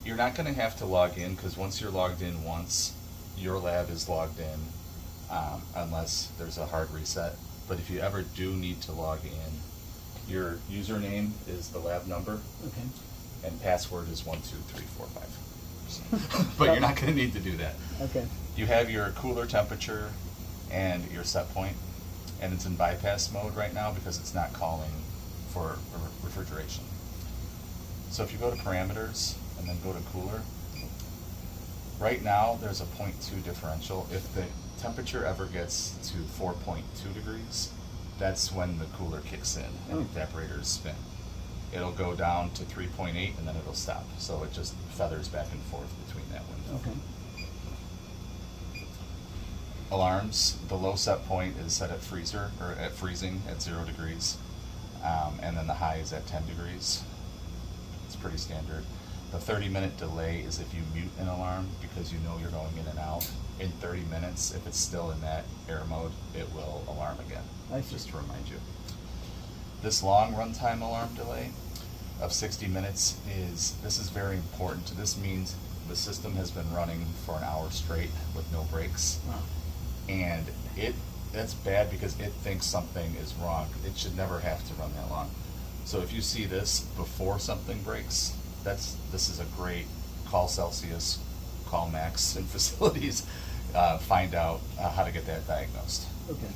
You're not going to have to log in, because once you're logged in once, your lab is logged in, unless there's a hard reset. But if you ever do need to log in, your username is the lab number, Okay. and password is 12345. But you're not going to need to do that. Okay. You have your cooler temperature and your set point, and it's in bypass mode right now because it's not calling for refrigeration. So if you go to parameters and then go to cooler, right now there's a 0.2 differential. If the temperature ever gets to 4.2 degrees, that's when the cooler kicks in and the evaporators spin. It'll go down to 3.8 and then it'll stop. So it just feathers back and forth between that window. Okay. Alarms, the low set point is set at freezer, or at freezing at 0 degrees. And then the high is at 10 degrees. It's pretty standard. The 30-minute delay is if you mute an alarm because you know you're going in and out. In 30 minutes, if it's still in that air mode, it will alarm again, I see. just to remind you. This long runtime alarm delay of 60 minutes this is very important. This means the system has been running for an hour straight with no breaks. Wow. And that's bad because it thinks something is wrong. It should never have to run that long. So if you see this before something breaks, this is a great call Celsius, call Max in facilities, find out how to get that diagnosed. Okay.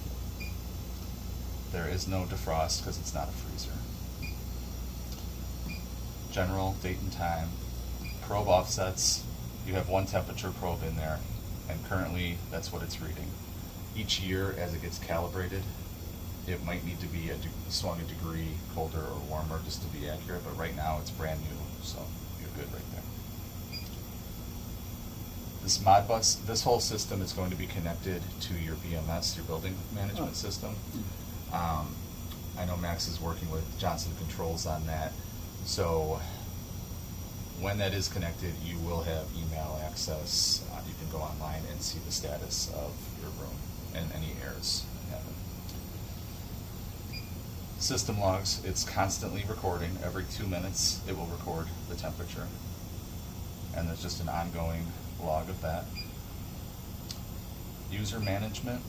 There is no defrost because it's not a freezer. General, date and time, probe offsets. You have one temperature probe in there, and currently that's what it's reading. Each year, as it gets calibrated, it might need to be swung a degree colder or warmer just to be accurate, but right now it's brand new, so you're good right there. This Modbus, this whole system is going to be connected to your BMS, your building management system. I know Max is working with Johnson Controls on that, so when that is connected, you will have email access. You can go online and see the status of your room and any errors that happen. System logs, it's constantly recording. Every 2 minutes it will record the temperature, and there's just an ongoing log of that. User management.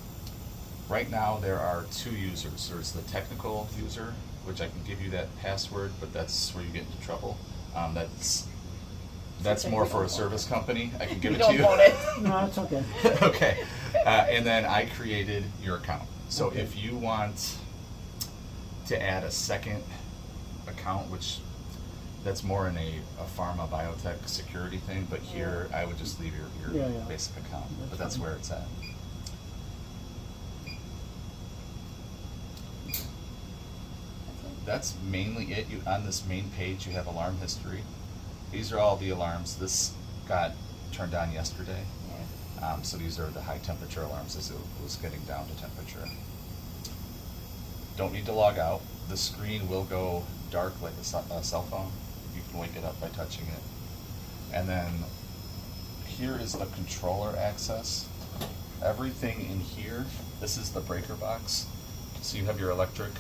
Right now there are 2 users. There's the technical user, which I can give you that password, but that's where you get into trouble. That's more for a service company. I can give it to you. You don't want it. No, it's okay. Okay. And then I created your account. So Okay. if you want to add a second account, which that's more in a pharma biotech security thing, but here I would just leave your Yeah. basic account. But that's fine. where it's at. That's mainly it. On this main page, you have alarm history. These are all the alarms. This got turned on yesterday. So these are the high temperature alarms as it was getting down to temperature. Don't need to log out. The screen will go dark like a cell phone. You can wake it up by touching it. And then here is the controller access. Everything in here, this is the breaker box. So you have your electric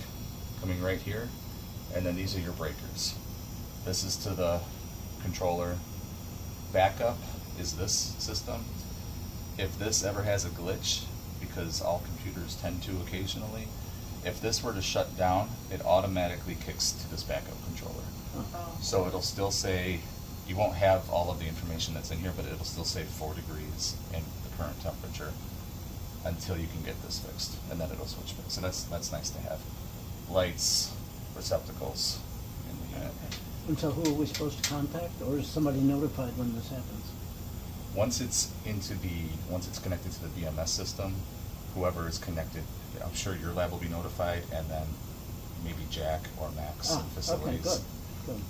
coming right here, and then these are your breakers. This is to the controller. Backup is this system. If this ever has a glitch, because all computers tend to occasionally, if this were to shut down, it automatically kicks to this backup controller. So it'll still say, you won't have all of the information that's in here, but it'll still say 4 degrees in the current temperature until you can get this fixed, and then it'll switch back. So that's nice to have. Lights, receptacles in the unit. And so who are we supposed to contact, or is somebody notified when this happens? Once it's connected to the BMS system, whoever is connected, I'm sure your lab will be notified, and then maybe Jack or Max in facilities. Okay, good.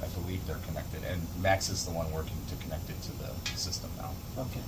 I believe they're connected, and Max is the one working to connect it to the system now. Okay.